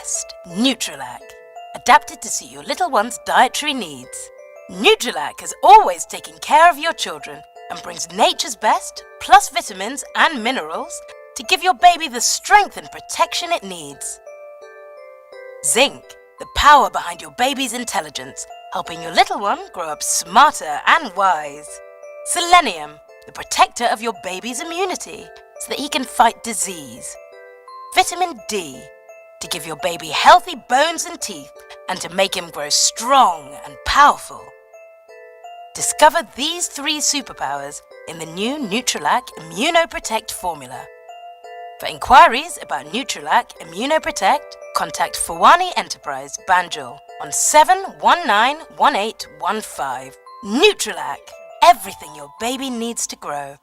best, Nutrilac, adapted to suit your little one's dietary needs. Nutrilac has always taken care of your children and brings nature's best, plus vitamins and minerals, to give your baby the strength and protection it needs. Zinc, the power behind your baby's intelligence, helping your little one grow up smarter and wise. Selenium, the protector of your baby's immunity, so that he can fight disease. Vitamin D, to give your baby healthy bones and teeth, and to make him grow strong and powerful. Discover these 3 superpowers in the new Nutrilac Immunoprotect formula. For inquiries about Nutrilac Immunoprotect, contact Fawani Enterprise, Banjul on 7191815. Nutrilac, everything your baby needs to grow.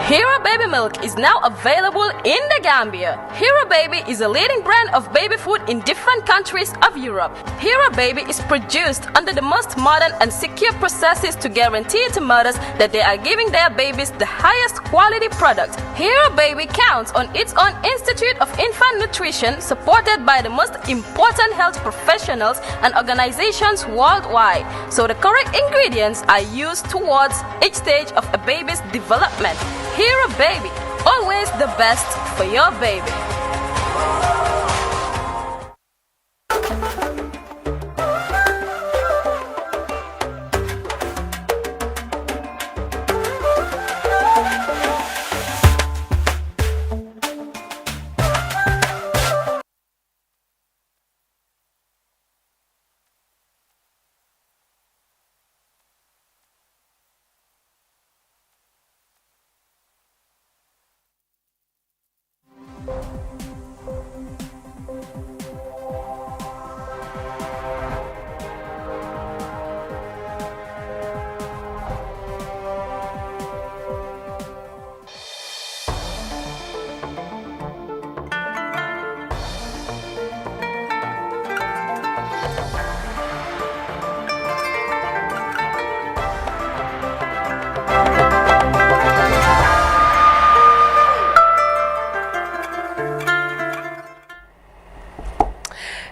Hero Baby Milk is now available in the Gambia. Hero Baby is a leading brand of baby food in different countries of Europe. Hero Baby is produced under the most modern and secure processes to guarantee to mothers that they are giving their babies the highest quality product. Hero Baby counts on its own Institute of Infant Nutrition, supported by the most important health professionals and organizations worldwide. So the correct ingredients are used towards each stage of a baby's development. Hero Baby, always the best for your baby.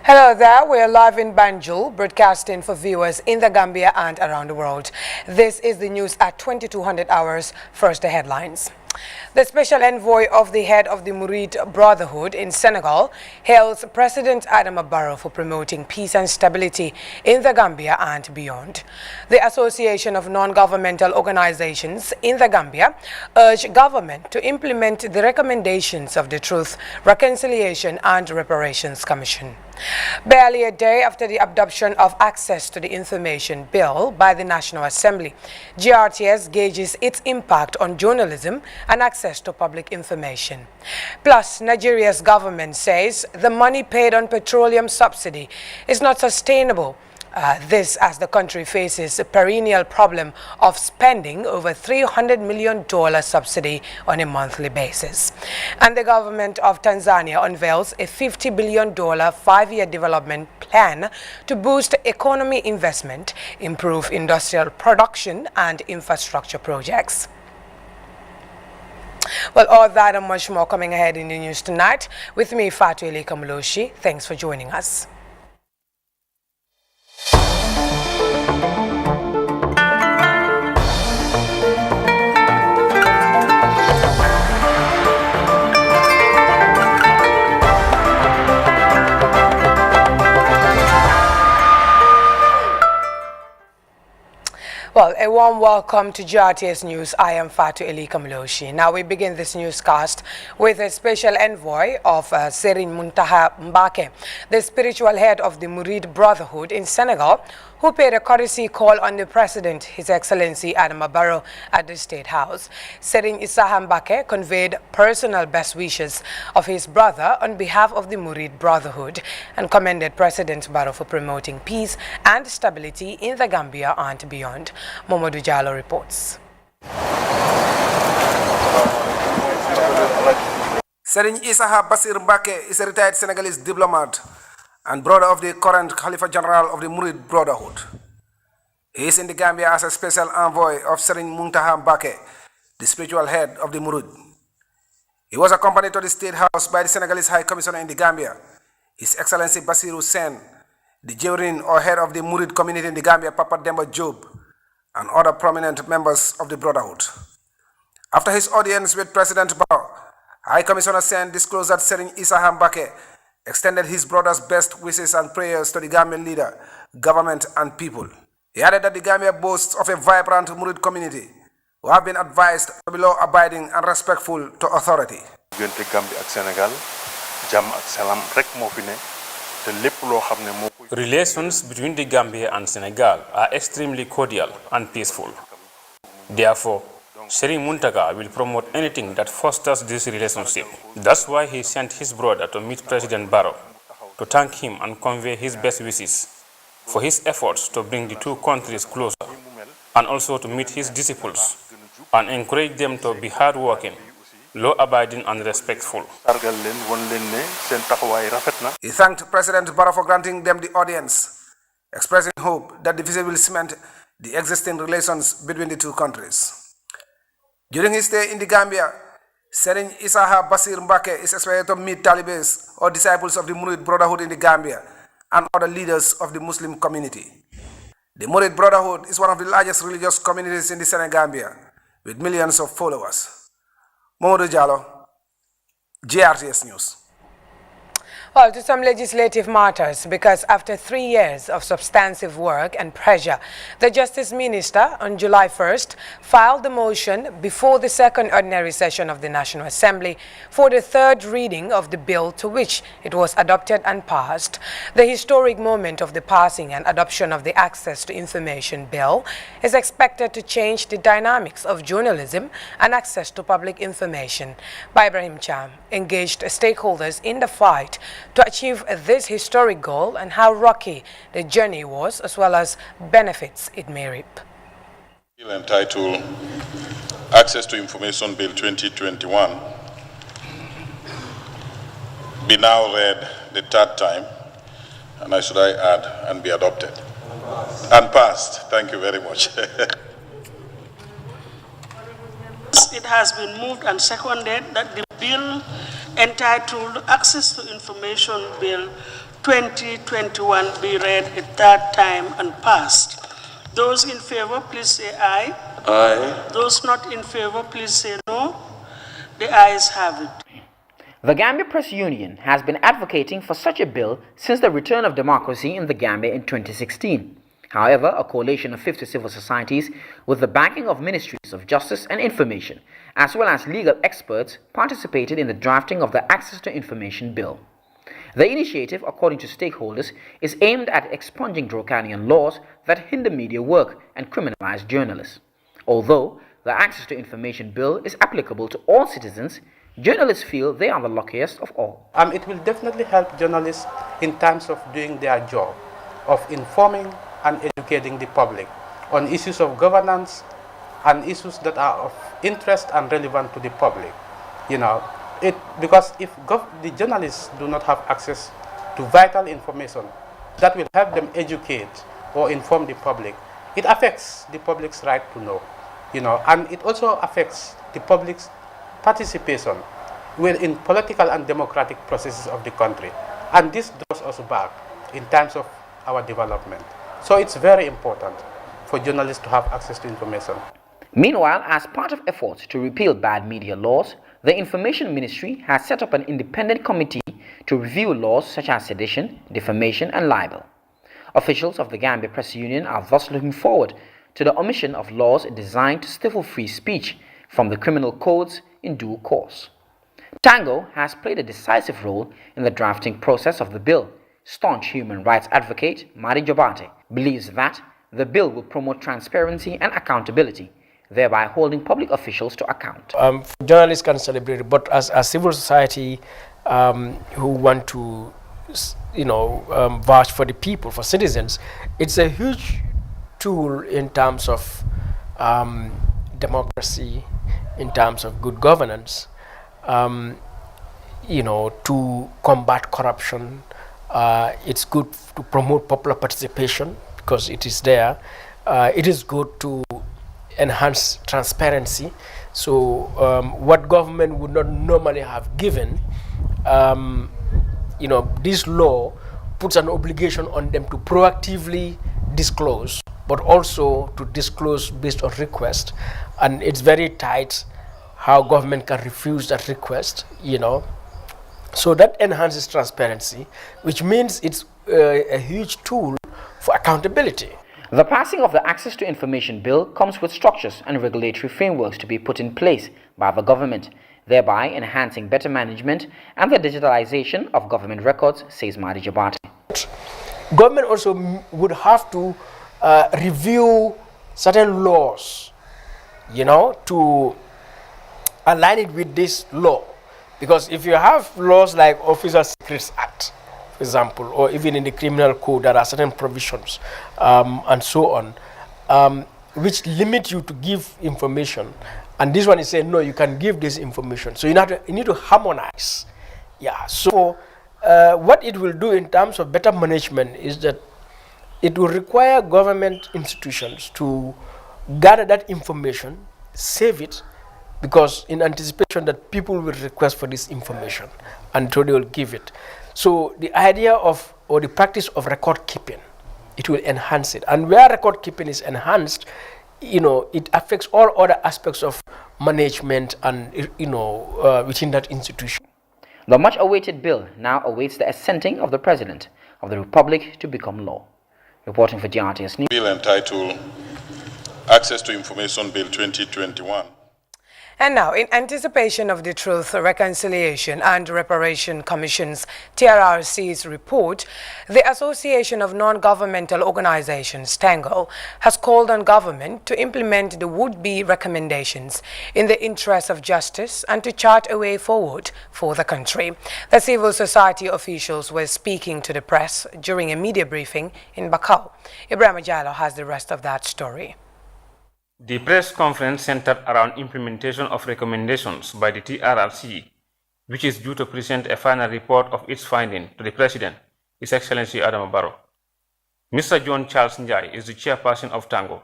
Hello there, we are live in Banjul, broadcasting for viewers in the Gambia and around the world. This is the news at 2200 hours. First, the headlines. The special envoy of the head of the Murid Brotherhood in Senegal hails President Adama Barrow for promoting peace and stability in the Gambia and beyond. The Association of Non-Governmental Organizations in the Gambia urged government to implement the recommendations of the Truth, Reconciliation and Reparations Commission. Barely a day after the adoption of Access to the Information Bill by the National Assembly, GRTS gauges its impact on journalism and access to public information. Plus, Nigeria's government says the money paid on petroleum subsidy is not sustainable. This as the country faces a perennial problem of spending over $300 million subsidy on a monthly basis. And the government of Tanzania unveils a $50 billion 5-year development plan to boost economy investment, improve industrial production and infrastructure projects. Well, all that and much more coming ahead in the news tonight. With me, Fatu Elika Mloshi. Thanks for joining us. Well, a warm welcome to GRTS News. I am Fatu Elika Mloshi. Now we begin this newscast with a special envoy of Serigne Muntaha Mbake, the spiritual head of the Murid Brotherhood in Senegal, who paid a courtesy call on the President, His Excellency Adama Barrow, at the State House. Serigne Isaha Mbake conveyed personal best wishes of his brother on behalf of the Murid Brotherhood and commended President Barrow for promoting peace and stability in the Gambia and beyond. Momodu Jallo reports. Serigne Isaha Basir Mbake is a retired Senegalese diplomat and brother of the current Khalifa General of the Murid Brotherhood. He is in the Gambia as a special envoy of Serigne Muntaha Mbake, the spiritual head of the Murid. He was accompanied to the State House by the Senegalese High Commissioner in the Gambia, His Excellency Basiru Sen, the Jewrin or head of the Murid community in the Gambia, Papa Demba Job, and other prominent members of the Brotherhood. After his audience with President Barrow, High Commissioner Sen disclosed that Serigne Issa Mbake extended his brother's best wishes and prayers to the Gambian leader, government, and people. He added that the Gambia boasts of a vibrant Murid community who have been advised to be law-abiding and respectful to authority. diggante Gambie ak Sénégal jàmm ak salaam rek moo fi ne te lépp loo xam ne moo koy. Relations between the Gambia and Senegal are extremely cordial and peaceful. Therefore, Serigne Muntaga will promote anything that fosters this relationship. That's why he sent his brother to meet President Barrow to thank him and convey his best wishes for his efforts to bring the two countries closer, and also to meet his disciples and encourage them to be hardworking, law-abiding and respectful. He thanked President Barrow for granting them the audience, expressing hope that the visit will cement the existing relations between the two countries. During his stay in the Gambia, Serigne Issa Basir Mbake is expected to meet talibés or disciples of the Murid Brotherhood in the Gambia and other leaders of the Muslim community. The Murid Brotherhood is one of the largest religious communities in the Senegambia, with millions of followers. Mamadou Diallo, GRTS News. Well, to some legislative matters, because after 3 years of substantive work and pressure, the Justice Minister on July 1st filed the motion before the second ordinary session of the National Assembly for the third reading of the bill to which it was adopted and passed. The historic moment of the passing and adoption of the Access to Information Bill is expected to change the dynamics of journalism and access to public information. Ibrahim Cham engaged stakeholders in the fight to achieve this historic goal and how rocky the journey was, as well as benefits it may reap. Bill entitled Access to Information Bill 2021 be now read the third time, and should I add, and be adopted. And passed. Thank you very much. It has been moved and seconded that the bill entitled Access to Information Bill 2021 be read a third time and passed. Those in favor, please say aye. Aye. Those not in favor, please say no. The ayes have it. The Gambia Press Union has been advocating for such a bill since the return of democracy in the Gambia in 2016. However, a coalition of 50 civil societies with the backing of Ministries of Justice and Information, as well as legal experts, participated in the drafting of the Access to Information Bill. The initiative, according to stakeholders, is aimed at expunging draconian laws that hinder media work and criminalize journalists. Although the Access to Information Bill is applicable to all citizens, journalists feel they are the luckiest of all. It will definitely help journalists in terms of doing their job, of informing and educating the public on issues of governance and issues that are of interest and relevant to the public. Because if the journalists do not have access to vital information that will help them educate or inform the public, it affects the public's right to know, and it also affects the public's participation in political and democratic processes of the country. And this draws us back in terms of our development. So it's very important for journalists to have access to information. Meanwhile, as part of efforts to repeal bad media laws, the Information Ministry has set up an independent committee to review laws such as sedition, defamation and libel. Officials of the Gambia Press Union are thus looking forward to the omission of laws designed to stifle free speech from the criminal codes in due course. Tango has played a decisive role in the drafting process of the bill. Staunch human rights advocate Mari Jobate believes that the bill will promote transparency and accountability, thereby holding public officials to account. Journalists can celebrate it, but as a civil society who want to, vouch for the people, for citizens, it's a huge tool in terms of democracy, in terms of good governance, to combat corruption. It's good to promote popular participation because it is there. It is good to enhance transparency. So what government would not normally have given, this law puts an obligation on them to proactively disclose, but also to disclose based on request. And it's very tight how government can refuse that request, So that enhances transparency, which means it's a huge tool for accountability. The passing of the Access to Information Bill comes with structures and regulatory frameworks to be put in place by the government, thereby enhancing better management and the digitalization of government records, says Mahdi Jabati. Government also would have to review certain laws, to align it with this law. Because if you have laws like Officer Secrets Act, for example, or even in the criminal code, there are certain provisions and so on, which limit you to give information. And this one is saying, no, you can give this information. So you need to harmonize. Yeah. So what it will do in terms of better management is that it will require government institutions to gather that information, save it, because in anticipation that people will request for this information, and so they will give it. So the idea of, or the practice of record keeping, it will enhance it. And where record keeping is enhanced, it affects all other aspects of management and, within that institution. The much-awaited bill now awaits the assenting of the President of the Republic to become law. Reporting for GRTS News. Bill entitled Access to Information Bill 2021. And now, in anticipation of the Truth, Reconciliation and Reparation Commission's TRRC's report, the Association of Non-Governmental Organizations, TANGO, has called on government to implement the would-be recommendations in the interest of justice and to chart a way forward for the country. The civil society officials were speaking to the press during a media briefing in Bakau. Ibrahim Jallo has the rest of that story. The press conference centered around implementation of recommendations by the TRRC, which is due to present a final report of its finding to the President, His Excellency Adama Barrow. Mr. John Charles Njai is the chairperson of TANGO.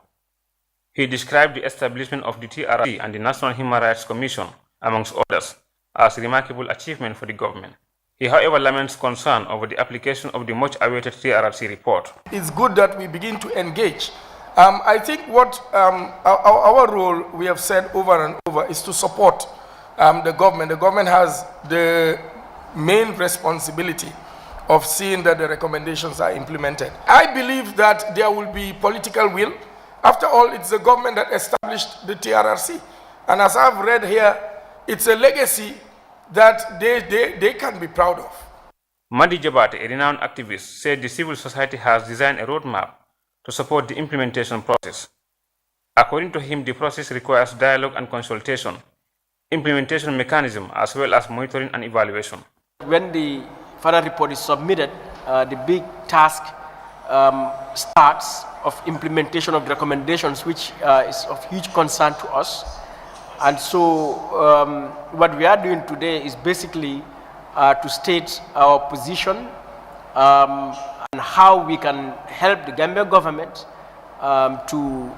He described the establishment of the TRRC and the National Human Rights Commission, amongst others, as a remarkable achievement for the government. He, however, laments concern over the application of the much-awaited TRRC report. It's good that we begin to engage. I think what our role, we have said over and over, is to support the government. The government has the main responsibility of seeing that the recommendations are implemented. I believe that there will be political will. After all, it's the government that established the TRRC. And as I've read here, it's a legacy that they can be proud of. Mahdi Jabati, a renowned activist, said the civil society has designed a roadmap to support the implementation process. According to him, the process requires dialogue and consultation, implementation mechanism, as well as monitoring and evaluation. When the final report is submitted, the big task starts of implementation of the recommendations, which is of huge concern to us. And so what we are doing today is basically to state our position and how we can help the Gambia government to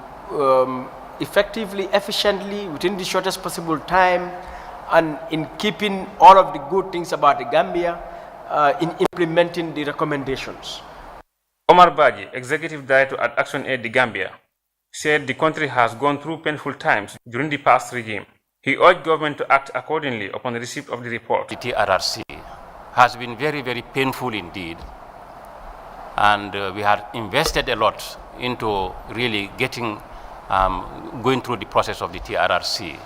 effectively, efficiently, within the shortest possible time, and in keeping all of the good things about the Gambia, in implementing the recommendations. Omar Baji, Executive Director at Action Aid the Gambia, said the country has gone through painful times during the past regime. He urged government to act accordingly upon the receipt of the report. The TRRC has been very, very painful indeed. And we have invested a lot into really getting, going through the process of the TRRC.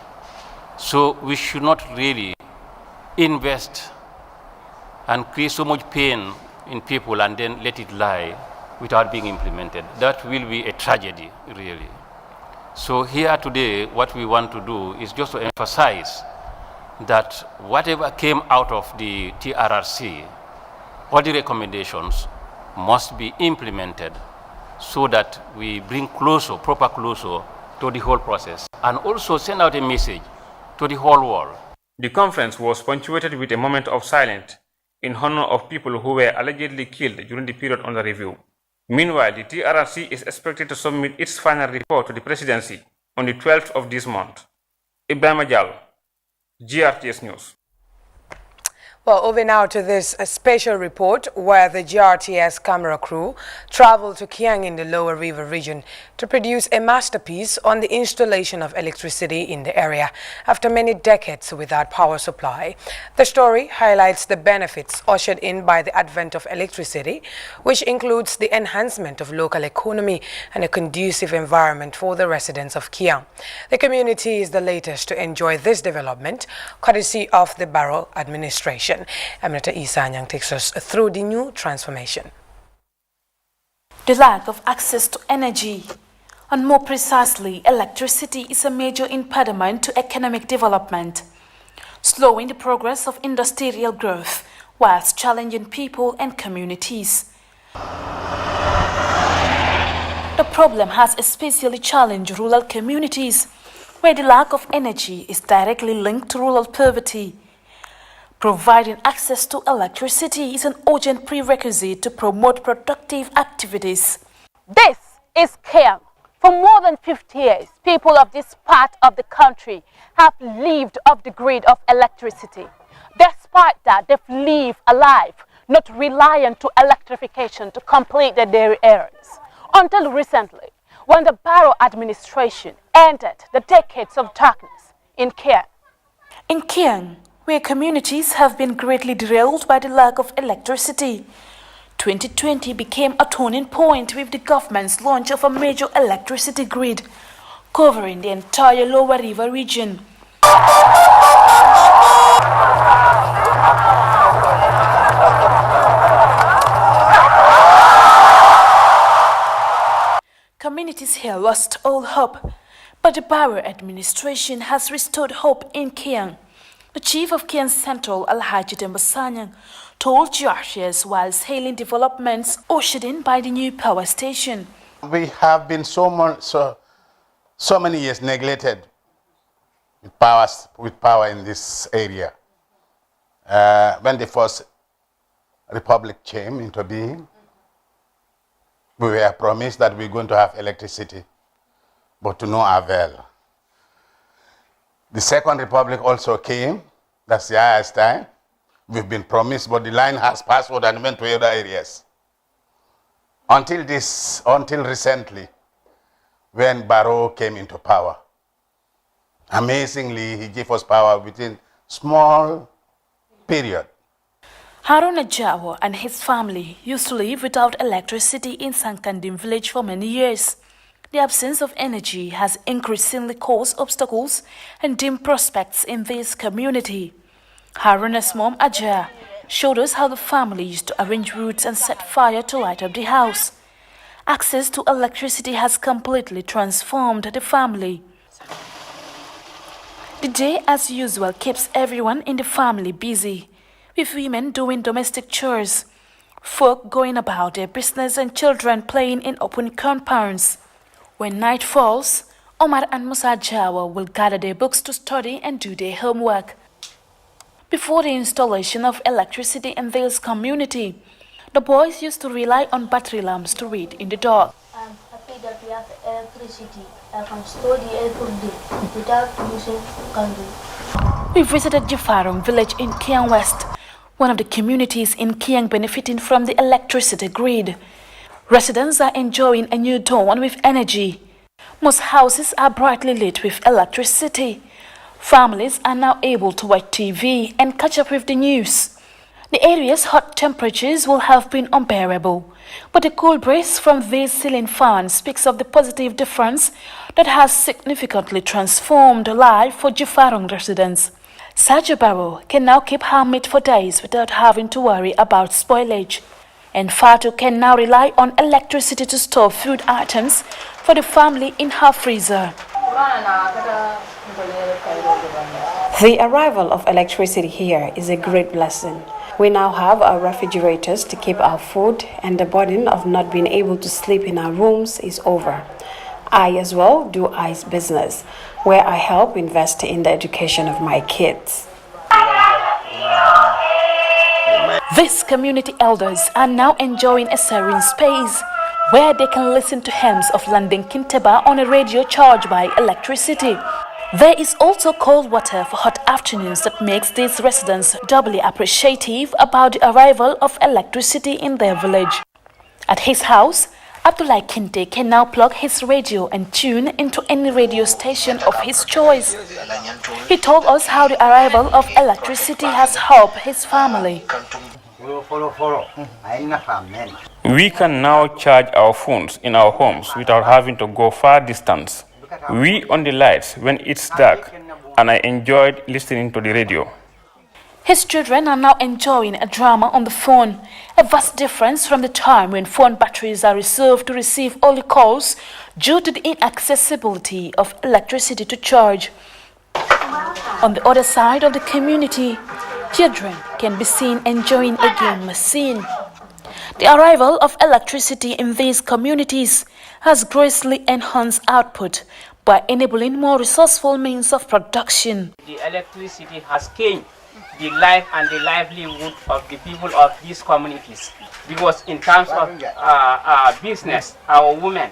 So we should not really invest and create so much pain in people and then let it lie without being implemented. That will be a tragedy, really. So here today, what we want to do is just to emphasize that whatever came out of the TRRC, all the recommendations must be implemented so that we bring closer, proper closer to the whole process, and also send out a message to the whole world. The conference was punctuated with a moment of silence in honor of people who were allegedly killed during the period under review. Meanwhile, the TRRC is expected to submit its final report to the presidency on the 12th of this month. Ibrahim Ajal, GRTS News. Well, over now to this special report where the GRTS camera crew traveled to Kiang in the Lower River region to produce a masterpiece on the installation of electricity in the area after many decades without power supply. The story highlights the benefits ushered in by the advent of electricity, which includes the enhancement of local economy and a conducive environment for the residents of Kiang. The community is the latest to enjoy this development, courtesy of the Barrow administration. Aminata Isanyang takes us through the new transformation. The lack of access to energy, and more precisely, electricity, is a major impediment to economic development, slowing the progress of industrial growth whilst challenging people and communities. The problem has especially challenged rural communities, where the lack of energy is directly linked to rural poverty. Providing access to electricity is an urgent prerequisite to promote productive activities. This is Kiang. For more than 50 years, people of this part of the country have lived off the grid of electricity. Despite that, they've lived a life not reliant to electrification to complete their daily errands. Until recently, when the Barrow administration ended the decades of darkness in Kiang. In Kiang, where communities have been greatly derailed by the lack of electricity, 2020 became a turning point with the government's launch of a major electricity grid covering the entire Lower River region. Communities here lost all hope, but the Barrow administration has restored hope in Kiang. The chief of Kiang Central, Alhaji Dembasanyang, told GRTS whilst hailing developments ushered in by the new power station. We have been so many years neglected with power in this area. When the first republic came into being, we were promised that we're going to have electricity, but to no avail. The second republic also came, that's the highest time. We've been promised, but the line has passed and went to other areas. Until recently, when Barrow came into power. Amazingly, he gave us power within small period. Haruna Jawa and his family used to live without electricity in Sankandim village for many years. The absence of energy has increasingly caused obstacles and dim prospects in this community. Haruna's mom, Ajah, showed us how the family used to arrange roots and set fire to light up the house. Access to electricity has completely transformed the family. The day, as usual, keeps everyone in the family busy, with women doing domestic chores, folk going about their business and children playing in open compounds. When night falls, Omar and Musa Jawa will gather their books to study and do their homework. Before the installation of electricity in this community, the boys used to rely on battery lamps to read in the dark. I'm happy that we have electricity. I can study every day without using candle. We visited Jifarong village in Kiang West, one of the communities in Kiang benefiting from the electricity grid. Residents are enjoying a new dawn with energy. Most houses are brightly lit with electricity. Families are now able to watch TV and catch up with the news. The area's hot temperatures will have been unbearable, but the cool breeze from these ceiling fans speaks of the positive difference that has significantly transformed life for Jifarong residents. Sajo Barrow can now keep her meat for days without having to worry about spoilage. And Fatu can now rely on electricity to store food items for the family in her freezer. The arrival of electricity here is a great blessing. We now have our refrigerators to keep our food, and the burden of not being able to sleep in our rooms is over. I as well do ice business, where I help invest in the education of my kids. These community elders are now enjoying a serene space where they can listen to hymns of London Kinteba on a radio charged by electricity. There is also cold water for hot afternoons that makes these residents doubly appreciative about the arrival of electricity in their village. At his house, Abdullah Kinte can now plug his radio and tune into any radio station of his choice. He told us how the arrival of electricity has helped his family. We can now charge our phones in our homes without having to go far distance. We on the lights when it's dark, and I enjoyed listening to the radio. His children are now enjoying a drama on the phone, a vast difference from the time when phone batteries are reserved to receive only calls due to the inaccessibility of electricity to charge. On the other side of the community, children can be seen enjoying a game machine. The arrival of electricity in these communities has greatly enhanced output by enabling more resourceful means of production. The electricity has changed the life and the livelihood of the people of these communities, because in terms of business, our women,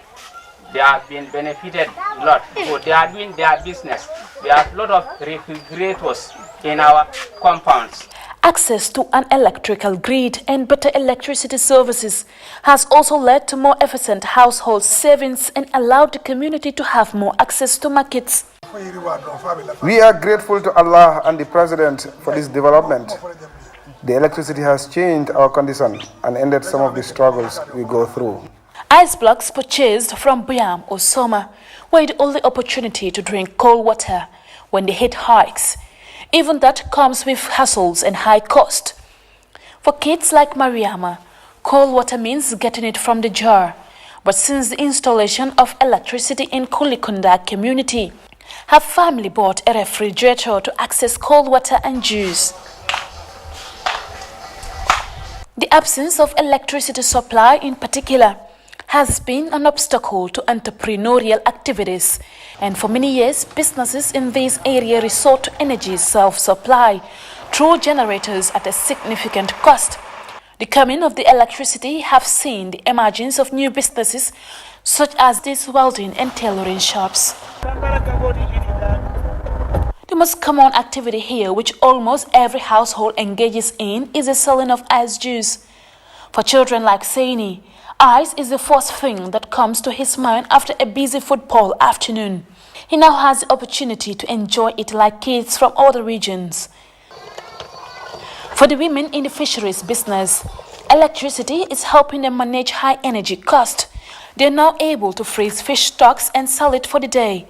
they have been benefited a lot. So they are doing their business. We have a lot of refrigerators in our compounds. Access to an electrical grid and better electricity services has also led to more efficient household savings and allowed the community to have more access to markets. We are grateful to Allah and the President for this development. The electricity has changed our condition and ended some of the struggles we go through. Ice blocks purchased from Buyam or Soma were the only opportunity to drink cold water when the heat hikes. Even that comes with hassles and high cost. For kids like Mariama, cold water means getting it from the jar. But since the installation of electricity in Kulikunda community, her family bought a refrigerator to access cold water and juice. The absence of electricity supply in particular has been an obstacle to entrepreneurial activities, and for many years businesses in this area resort to energy self-supply through generators at a significant cost. The coming of the electricity have seen the emergence of new businesses such as these welding and tailoring shops. The most common activity here, which almost every household engages in, is the selling of ice juice. For children like Saini, ice is the first thing that comes to his mind after a busy football afternoon. He now has the opportunity to enjoy it like kids from other regions. For the women in the fisheries business, electricity is helping them manage high energy cost. They are now able to freeze fish stocks and sell it for the day.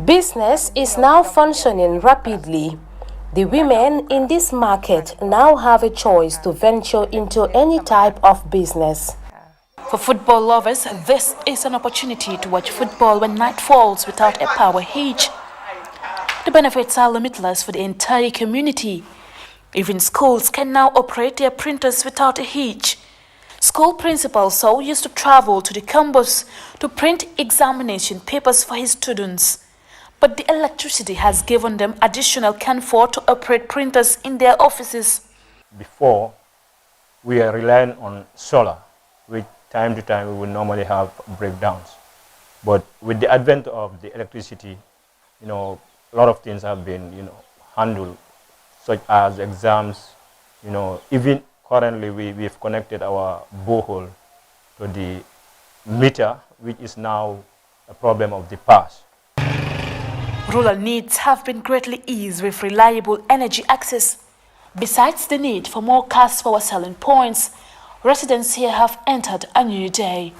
Business is now functioning rapidly. The women in this market now have a choice to venture into any type of business. For football lovers, this is an opportunity to watch football when night falls without a power hitch. The benefits are limitless for the entire community. Even schools can now operate their printers without a hitch. School principal So used to travel to the campus to print examination papers for his students. But the electricity has given them additional comfort to operate printers in their offices. Before, we are relying on solar, which time to time we will normally have breakdowns. But with the advent of the electricity, a lot of things have been, handled, such as exams, even currently we've connected our borehole to the meter, which is now a problem of the past. Rural needs have been greatly eased with reliable energy access. Besides the need for more cash power selling points, residents here have entered a new day.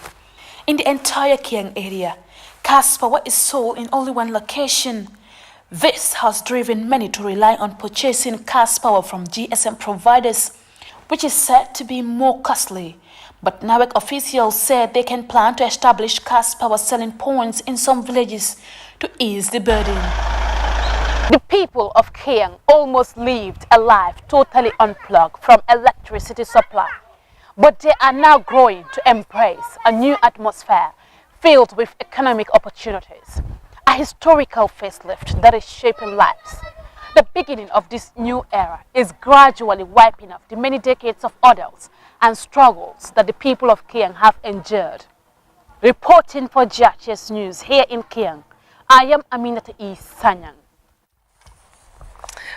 In the entire Kiang area, cash power is sold in only one location. This has driven many to rely on purchasing cash power from GSM providers, which is said to be more costly. But NAWEC officials said they can plan to establish cash power selling points in some villages to ease the burden. The people of Kiang almost lived a life totally unplugged from electricity supply. But they are now growing to embrace a new atmosphere filled with economic opportunities. A historical facelift that is shaping lives. The beginning of this new era is gradually wiping off the many decades of odors and struggles that the people of Kiang have endured. Reporting for GRTS News here in Kiang, I am Aminata E. Sanyang.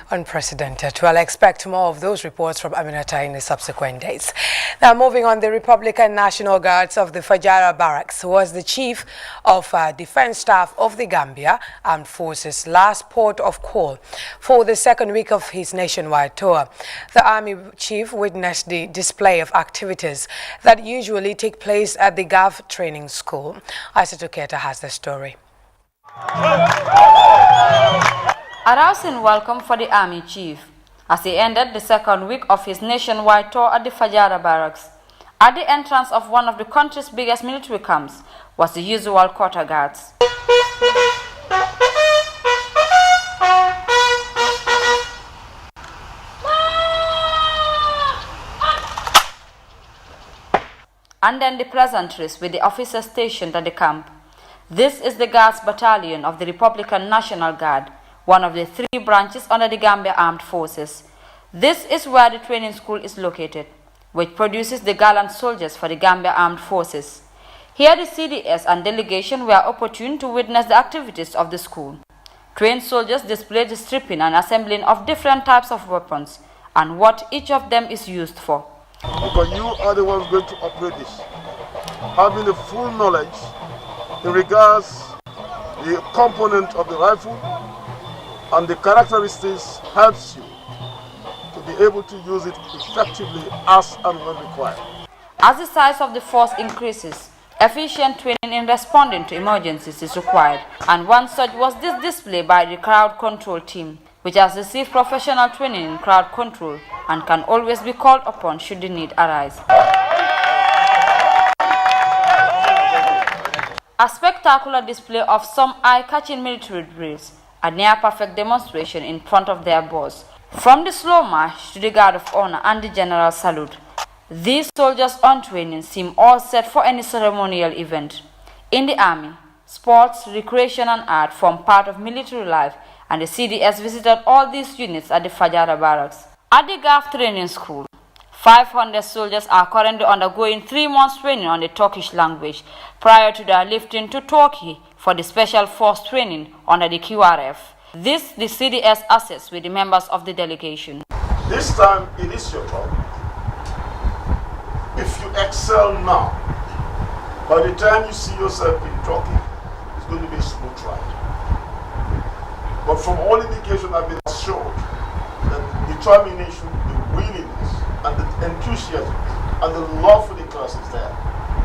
Unprecedented. Well, I expect more of those reports from Aminata in the subsequent days. Now, moving on, the Republican National Guards of the Fajara Barracks was the chief of defense staff of the Gambia Armed Forces' last port of call for the second week of his nationwide tour. The Army chief witnessed the display of activities that usually take place at the GAV training school. Isato Keta has the story. A rousing welcome for the Army chief as he ended the second week of his nationwide tour at the Fajara Barracks. At the entrance of one of the country's biggest military camps was the usual quarter guards. And then the pleasantries with the officers stationed at the camp. This is the Guards Battalion of the Republican National Guard, one of the 3 branches under the Gambia Armed Forces. This is where the training school is located, which produces the gallant soldiers for the Gambia Armed Forces. Here the CDS and delegation were opportune to witness the activities of the school. Trained soldiers displayed the stripping and assembling of different types of weapons and what each of them is used for. Because you are the ones going to operate this. Having the full knowledge in regards the component of the rifle and the characteristics helps you to be able to use it effectively as and when required. As the size of the force increases, efficient training in responding to emergencies is required, and one such was this display by the crowd control team, which has received professional training in crowd control and can always be called upon should the need arise. A spectacular display of some eye-catching military drills, a near-perfect demonstration in front of their boss. From the slow march to the guard of honor and the general salute, these soldiers on training seem all set for any ceremonial event. In the army, sports, recreation and art form part of military life, and the CDS visited all these units at the Fajara Barracks. At the GAF training school, 500 soldiers are currently undergoing 3 months training on the Turkish language prior to their lifting to Turkey for the special force training under the QRF. This the CDS assess with the members of the delegation. This time it is your turn. If you excel now, by the time you see yourself in Turkey, it's going to be a smooth ride. But from all indications I've been assured that the determination, the willingness, and the enthusiasm, and the love for the class is there.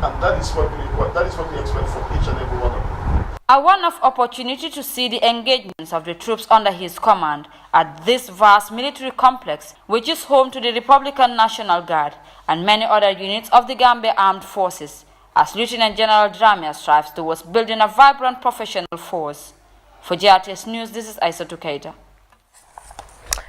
And that is what we expect from each and every one of them. A one-off opportunity to see the engagements of the troops under his command at this vast military complex, which is home to the Republican National Guard and many other units of the Gambia Armed Forces, as Lieutenant General Dramia strives towards building a vibrant professional force. For GRTS News, this is Isato Keita.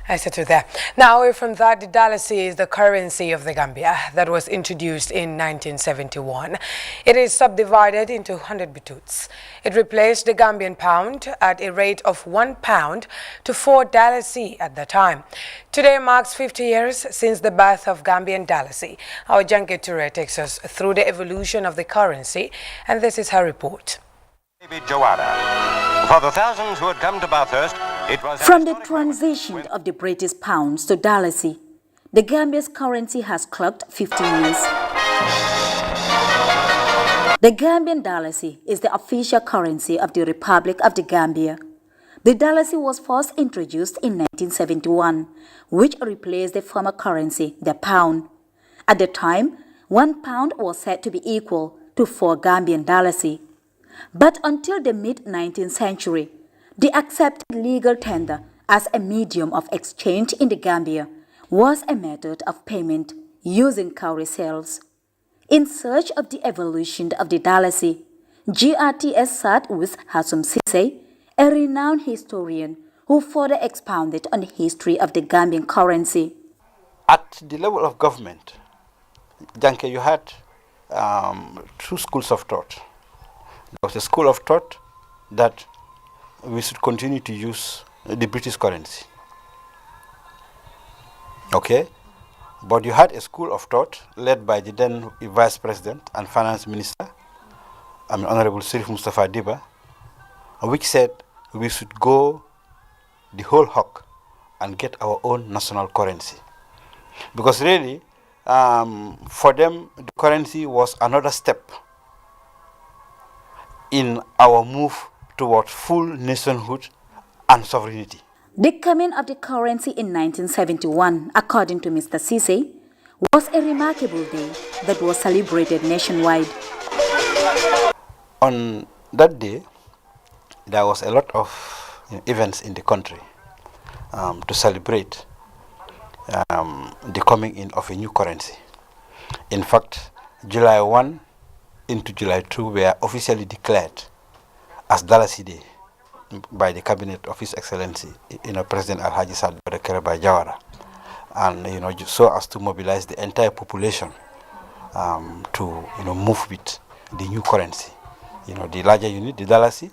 I said to that. Now, away from that, the dalasi is the currency of the Gambia that was introduced in 1971. It is subdivided into 100 bituts. It replaced the Gambian pound at a rate of £1 to 4 dalasi at the time. Today marks 50 years since the birth of Gambian dalasi. Our Janke Toure takes us through the evolution of the currency, and this is her report. For the thousands who had come to Bathurst, it was... From the transition of the British pounds to dalasi, the Gambia's currency has clocked 50 years. The Gambian dalasi is the official currency of the Republic of the Gambia. The dalasi was first introduced in 1971, which replaced the former currency, the pound. At the time, £1 was said to be equal to 4 Gambian dalasi. But until the mid-19th century, the accepted legal tender as a medium of exchange in the Gambia was a method of payment using cowrie sales. In search of the evolution of the dalasi, GRTS sat with Hasum Sise, a renowned historian who further expounded on the history of the Gambian currency. At the level of government, Janke, you had 2 schools of thought. There was a school of thought that we should continue to use the British currency. Okay? But you had a school of thought led by the then Vice President and Finance Minister, Honorable Sirif Mustafa Diba, which said we should go the whole hog and get our own national currency. Because really, for them, the currency was another step in our move toward full nationhood and sovereignty. The coming of the currency in 1971, according to Mr. Cisse, was a remarkable day that was celebrated nationwide. On that day, there was a lot of events in the country to celebrate the coming in of a new currency. In fact, July 1 into July 2 were officially declared as Dalasi Day by the cabinet of His Excellency, President Alhaji Saad Barre Jawara, and so as to mobilize the entire population to move with the new currency, the larger unit, the Dalasi,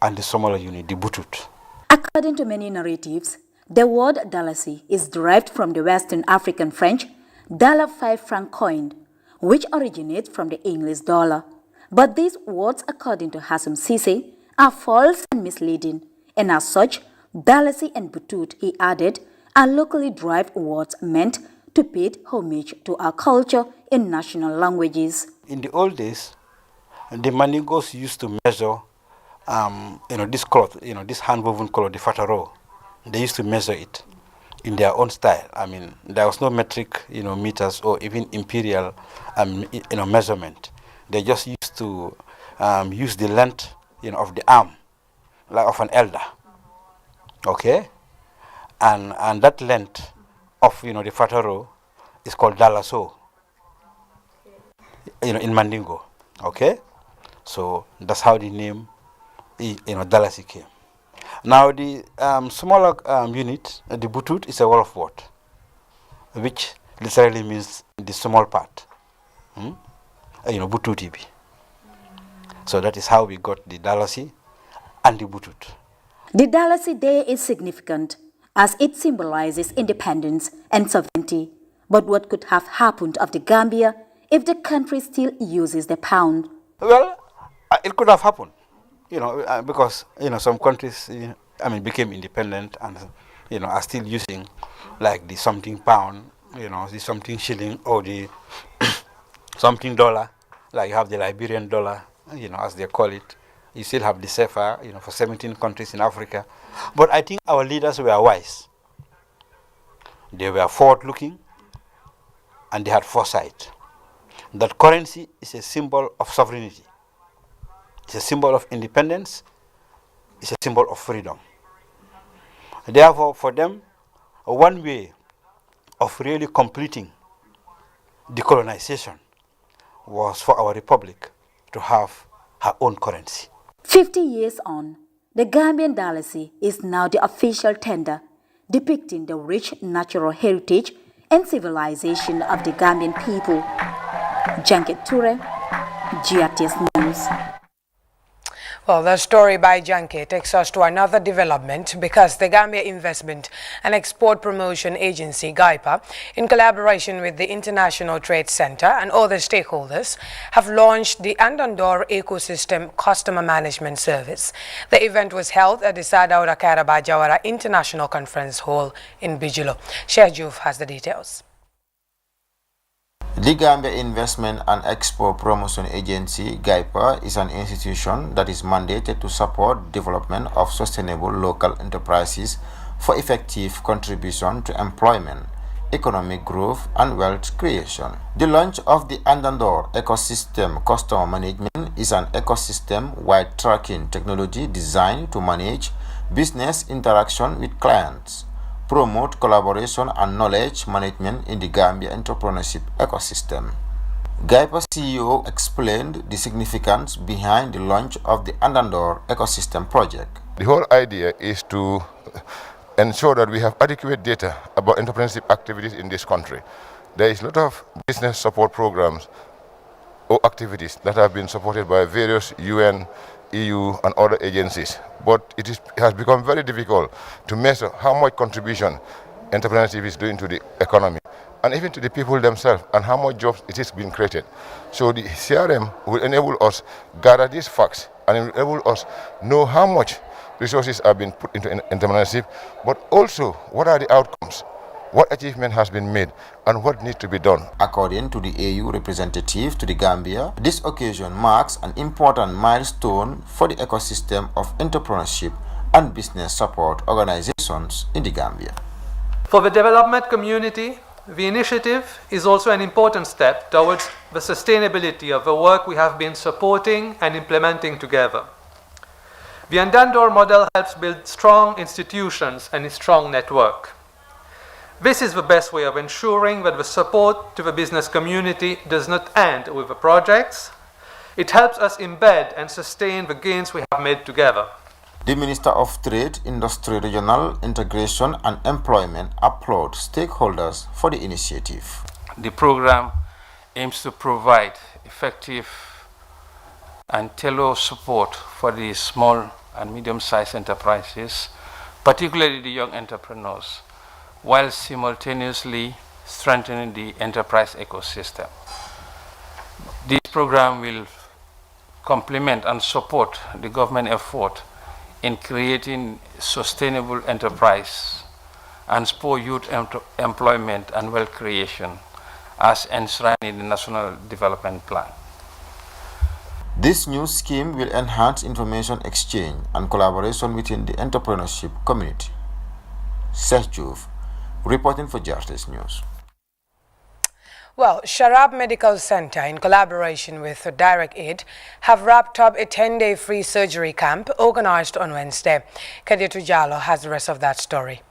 and the smaller unit, the Butut. According to many narratives, the word Dalasi is derived from the Western African French dollar 5 franc coin, which originates from the English dollar. But these words, according to Hassam Cisse, are false and misleading, and as such, Dalasi and Butut, he added, are locally derived words meant to pay homage to our culture in national languages. In the old days, the Manigos used to measure, this cloth, this hand-woven cloth, the fataro. They used to measure it in their own style. There was no metric, meters or even imperial, measurement. They just used to use the length, of the arm, like of an elder. Okay, and that length of the fataro is called dalaso. In Mandingo. Okay, so that's how the name, Dalasi came. Now the smaller unit, the Butut, is a Wolof word, which literally means the small part. Bututibi. So that is how we got the Dalasi and the Butut. The Dalasi Day is significant as it symbolizes independence and sovereignty. But what could have happened of the Gambia if the country still uses the pound? Well, it could have happened, because some countries, became independent and are still using like the something pound, the something shilling or the something dollar, like you have the Liberian dollar, as they call it. You still have the CFA, for 17 countries in Africa. But I think our leaders were wise. They were forward-looking and they had foresight. That currency is a symbol of sovereignty. It's a symbol of independence. It's a symbol of freedom. Therefore, for them, one way of really completing decolonization was for our republic to have her own currency. 50 years on, the Gambian Dalasi is now the official tender depicting the rich natural heritage and civilization of the Gambian people. Janket Ture, GRTS News. Well, the story by Janke takes us to another development because the Gambia Investment and Export Promotion Agency, GAIPA, in collaboration with the International Trade Center and other stakeholders, have launched the Andandor Ecosystem Customer Management Service. The event was held at the Sadauda Karaba Jawara International Conference Hall in Bijilo. Shehjuf has the details. The Gambia Investment and Export Promotion Agency, GAIPA, is an institution that is mandated to support development of sustainable local enterprises for effective contribution to employment, economic growth, and wealth creation. The launch of the Andandor Ecosystem Customer Management is an ecosystem-wide tracking technology designed to manage business interaction with clients, promote collaboration and knowledge management in the Gambia entrepreneurship ecosystem. GAIPA CEO explained the significance behind the launch of the Andandor Ecosystem Project. The whole idea is to ensure that we have adequate data about entrepreneurship activities in this country. There is a lot of business support programs or activities that have been supported by various UN, EU and other agencies, but it has become very difficult to measure how much contribution entrepreneurship is doing to the economy. and even to the people themselves, and how much jobs it is being created. So the CRM will enable us gather these facts and enable us know how much resources are being put into entrepreneurship, but also what are the outcomes, what achievement has been made, and what needs to be done. According to the AU representative to the Gambia, this occasion marks an important milestone for the ecosystem of entrepreneurship and business support organizations in the Gambia. For the development community, the initiative is also an important step towards the sustainability of the work we have been supporting and implementing together. The Andandor model helps build strong institutions and a strong network. This is the best way of ensuring that the support to the business community does not end with the projects. It helps us embed and sustain the gains we have made together. The Minister of Trade, Industry, Regional Integration and Employment applauds stakeholders for the initiative. The program aims to provide effective and tailored support for the small and medium-sized enterprises, particularly the young entrepreneurs, while simultaneously strengthening the enterprise ecosystem. This program will complement and support the government effort in creating sustainable enterprise and spur youth employment and wealth creation as enshrined in the National Development Plan. This new scheme will enhance information exchange and collaboration within the entrepreneurship community. Seth reporting for GRTS News. Well, Sharab Medical Center, in collaboration with Direct Aid, have wrapped up a 10-day free surgery camp organized on Wednesday. Kadietu Jallo has the rest of that story.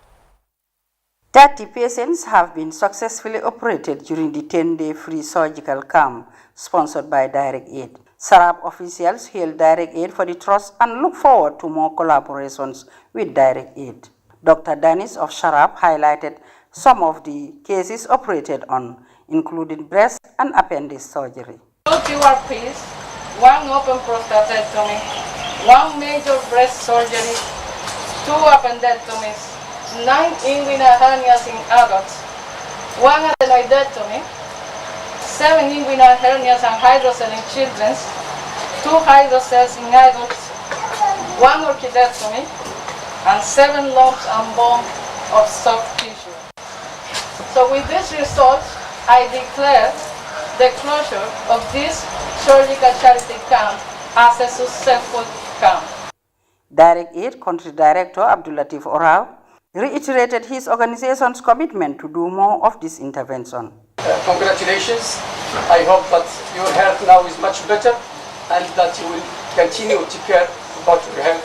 30 patients have been successfully operated during the 10-day free surgical camp sponsored by Direct Aid. Sharab officials hailed Direct Aid for the trust and look forward to more collaborations with Direct Aid. Dr. Danis of Sharab highlighted some of the cases operated on, including breast and appendix surgery. 2 TRRCs, 1 open prostatectomy, 1 major breast surgery, 2 appendectomies, 9 inguinal hernias in adults, 1 adenoidectomy, 7 inguinal hernias and hydrocele in children, 2 hydroceles in adults, 1 orchidectomy, and 7 lumps and bone of soft tissue. So with these results, I declare the closure of this surgical charity camp as a successful camp. Direct Aid Country Director Abdulatif Orao reiterated his organization's commitment to do more of this intervention. Congratulations. I hope that your health now is much better and that you will continue to care about your health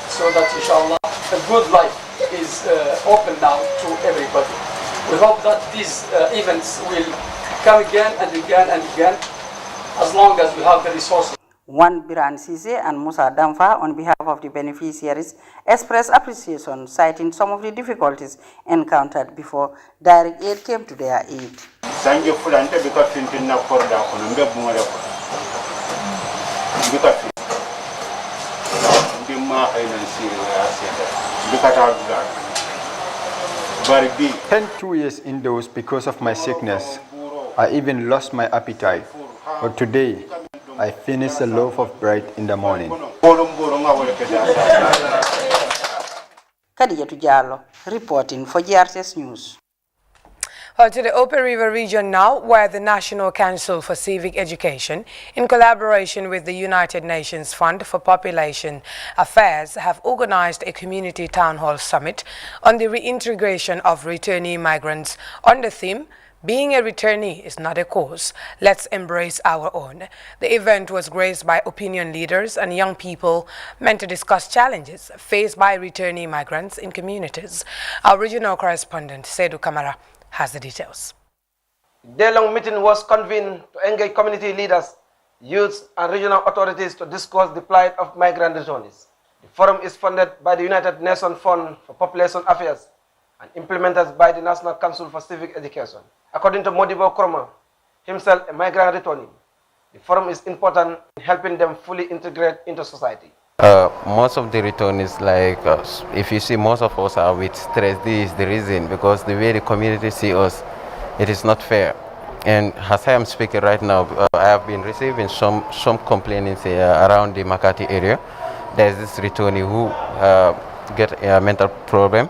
so that inshallah a good life is open now to everybody. We hope that these events will come again and again and again as long as we have the resources. Wan Biran Sise and Musa Damfa, on behalf of the beneficiaries, expressed appreciation, citing some of the difficulties encountered before Direct Aid came to their aid. Sanje fulante bika fintin na korda kono mbe bumale ko bika fi ndimma hayna sire ya seta bika ta 2 years indoors because of my sickness. I even lost my appetite. But today, I finished a loaf of bread in the morning. Kadietu Jallo, reporting for GRTS News. Well, to the Open River region now, where the National Council for Civic Education, in collaboration with the United Nations Fund for Population Affairs, have organized a community town hall summit on the reintegration of returnee migrants on the theme, "Being a returnee is not a cause. Let's embrace our own." The event was graced by opinion leaders and young people meant to discuss challenges faced by returnee migrants in communities. Our regional correspondent, Seydou Kamara, has the details. Day-long meeting was convened to engage community leaders, youths, and regional authorities to discuss the plight of migrant returnees. The forum is funded by the United Nations Fund for Population Affairs and implemented by the National Council for Civic Education. According to Modibo Kroma, himself a migrant returnee, the forum is important in helping them fully integrate into society. Most of the returnees, like if you see most of us are with stress, this is the reason, because the way the community see us, It is not fair. And as I am speaking right now, I have been receiving some complaints around the Makati area. There is this returnee who get a mental problem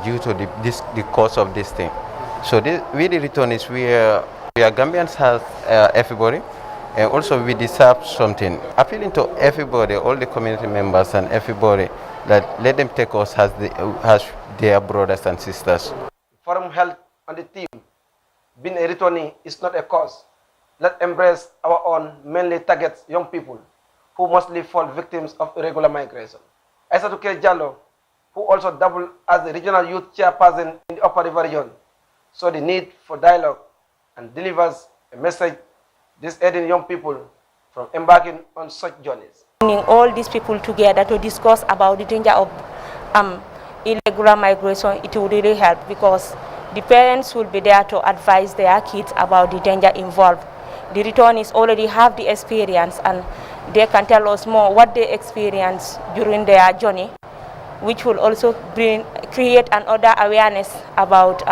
due to the cause of this thing. So we the returnees, we are Gambians has everybody, and also we deserve something. Appealing to everybody, all the community members and everybody, that let them take us as their brothers and sisters. Forum held on the theme, being a returnee is not a cause. Let's embrace our own, mainly targets young people who mostly fall victims of irregular migration. Aissatou K. Jallo, who also doubled as the regional youth chairperson in the Upper River region, saw the need for dialogue and delivers a message dissuading young people from embarking on such journeys. Bringing all these people together to discuss about the danger of irregular migration, it will really help, because the parents will be there to advise their kids about the danger involved. The returnees already have the experience, and they can tell us more what they experience during their journey, which will also create another awareness about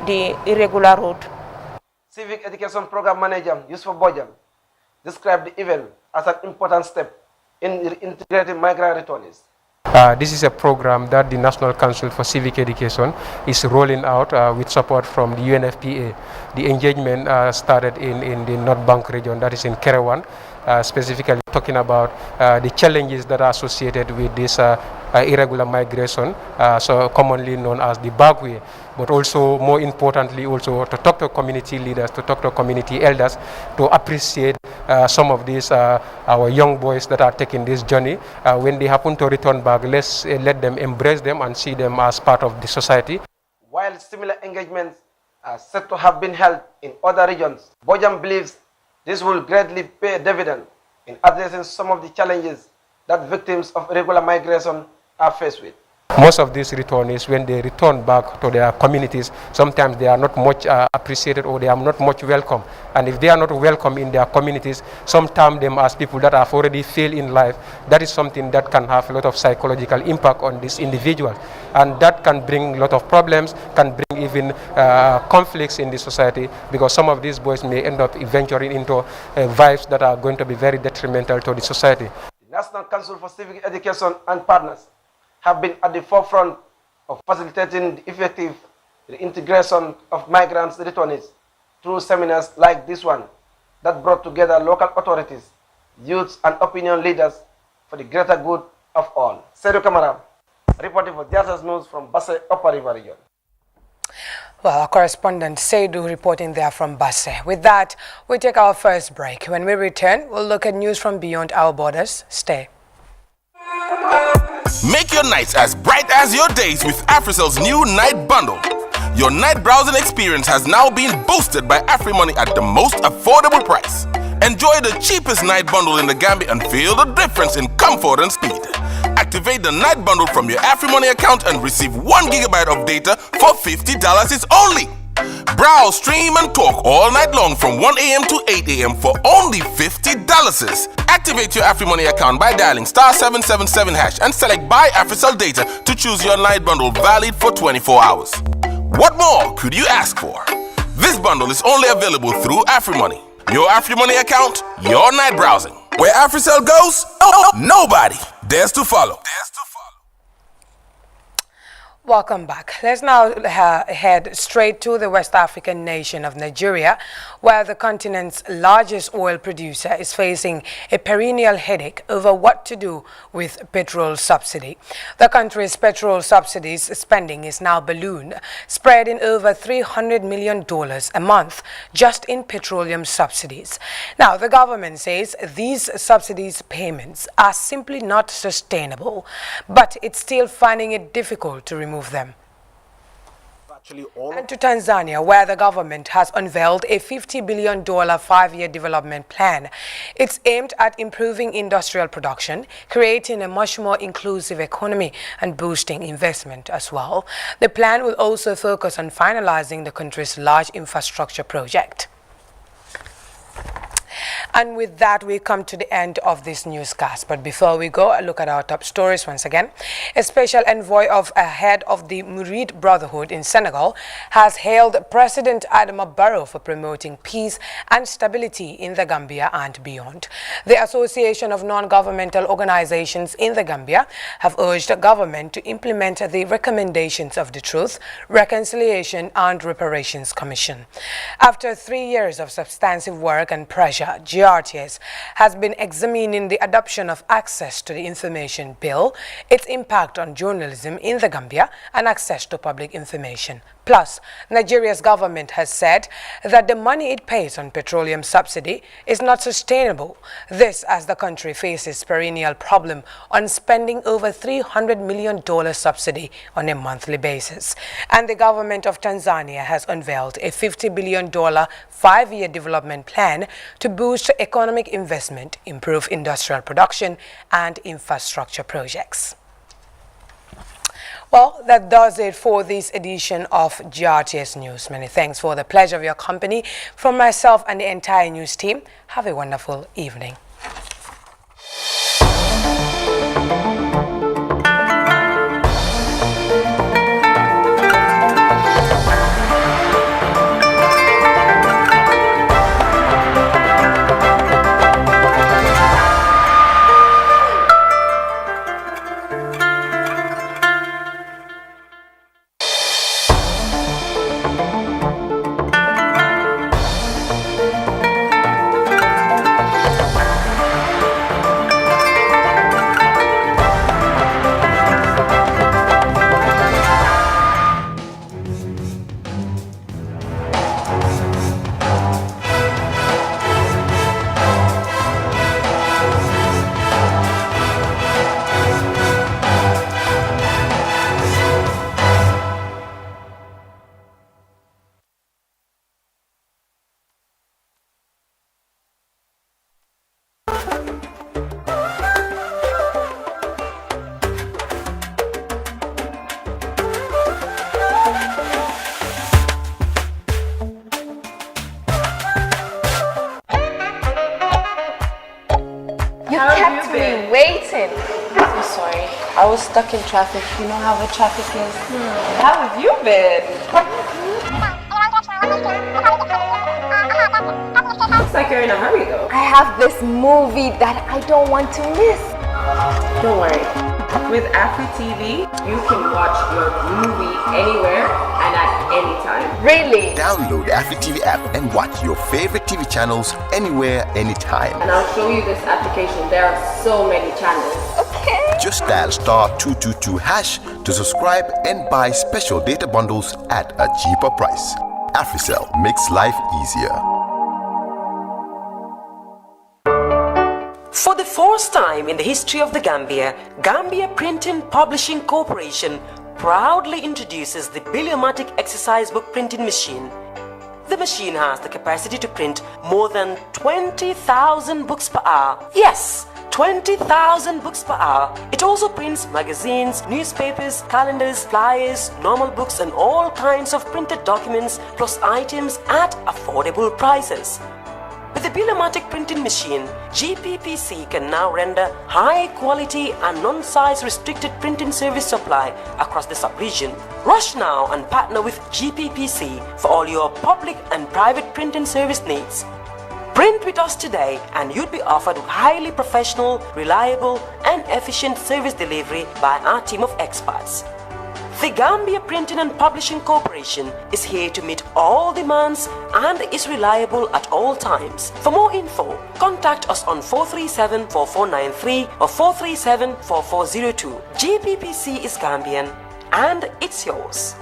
the irregular route. Civic Education Program Manager Yusuf Bojam described the event as an important step in integrating migrant returnees. This is a program that the National Council for Civic Education is rolling out with support from the UNFPA. The engagement started in the North Bank region, that is in Kerewan, specifically talking about the challenges that are associated with this irregular migration, so commonly known as the backway. But also, more importantly, also to talk to community leaders, to talk to community elders, to appreciate some of these our young boys that are taking this journey. When they happen to return back, let them embrace them and see them as part of the society. While similar engagements are said to have been held in other regions, Bojam believes this will greatly pay a dividend in addressing some of the challenges that victims of irregular migration are faced with. Most of these returnees, when they return back to their communities, sometimes they are not much appreciated, or they are not much welcome. And if they are not welcome in their communities, some term them as people that have already failed in life. That is something that can have a lot of psychological impact on this individual. And that can bring a lot of problems, can bring even conflicts in the society, because some of these boys may end up venturing into vibes that are going to be very detrimental to the society. The National Council for Civic Education and partners have been at the forefront of facilitating the effective reintegration of migrants returnees through seminars like this one that brought together local authorities, youths, and opinion leaders for the greater good of all. Seydou Camara, reporting for GRTS News from Basse, Upper River region. Well, our correspondent Seydou reporting there from Basse. With that, we take our first break. When we return, we'll look at news from beyond our borders. Stay. Make your nights as bright as your days with AfriCell's new night bundle. Your night browsing experience has now been boosted by AfriMoney at the most affordable price. Enjoy the cheapest night bundle in the Gambia and feel the difference in comfort and speed. Activate the night bundle from your AfriMoney account and receive 1 GB of data for $50 is only. Browse, stream, and talk all night long from 1 a.m. to 8 a.m. for only $50. Activate your AfriMoney account by dialing *777# and select Buy AfriCell Data to choose your night bundle valid for 24 hours. What more could you ask for? This bundle is only available through AfriMoney. Your AfriMoney account, your night browsing. Where AfriCell goes, nobody dares to follow. Welcome back. Let's now head straight to the West African nation of Nigeria, where the continent's largest oil producer is facing a perennial headache over what to do with petrol subsidy. The country's petrol subsidies spending is now ballooned, spreading over $300 million a month just in petroleum subsidies. Now, the government says these subsidies payments are simply not sustainable, but it's still finding it difficult to remove them. And to Tanzania, where the government has unveiled a $50 billion 5-year development plan. It's aimed at improving industrial production, creating a much more inclusive economy, and boosting investment as well. The plan will also focus on finalizing the country's large infrastructure project. And with that, we come to the end of this newscast. But before we go, a look at our top stories once again. A special envoy of a head of the Murid Brotherhood in Senegal has hailed President Adama Barrow for promoting peace and stability in the Gambia and beyond. The Association of Non-Governmental Organizations in the Gambia have urged the government to implement the recommendations of the Truth, Reconciliation and Reparations Commission. After 3 years of substantive work and pressure, GRTS has been examining the adoption of Access to the Information Bill, its impact on journalism in the Gambia, and access to public information. Plus, Nigeria's government has said that the money it pays on petroleum subsidy is not sustainable. This as the country faces perennial problem on spending over $300 million subsidy on a monthly basis. And the government of Tanzania has unveiled a $50 billion 5-year development plan to boost economic investment, improve industrial production and infrastructure projects. Well, that does it for this edition of GRTS News. Many thanks for the pleasure of your company. From myself and the entire news team, have a wonderful evening. I was stuck in traffic. You know how the traffic is. How have you been? Looks like you're in a hurry though. I have this movie that I don't want to miss. Don't worry. With Afri TV, you can watch your movie anywhere and at any time. Really? Download the Afri TV app and watch your favorite TV channels anywhere, anytime. And I'll show you this application. There are so many channels. Okay. Just dial *222# to subscribe and buy special data bundles at a cheaper price. AfriCell makes life easier. For the first time in the history of the Gambia, Gambia Printing Publishing Corporation proudly introduces the Biliomatic exercise book printing machine. The machine has the capacity to print more than 20,000 books per hour. Yes, 20,000 books per hour. It also prints magazines, newspapers, calendars, flyers, normal books and all kinds of printed documents plus items at affordable prices. With the Biliomatic printing machine, GPPC can now render high quality and non-size restricted printing service supply across the sub-region. Rush now and partner with GPPC for all your public and private printing service needs. Print with us today and you'd be offered highly professional, reliable and efficient service delivery by our team of experts. The Gambia Printing and Publishing Corporation is here to meet all demands and is reliable at all times. For more info, contact us on 437-4493 or 437-4402. GPPC is Gambian and it's yours.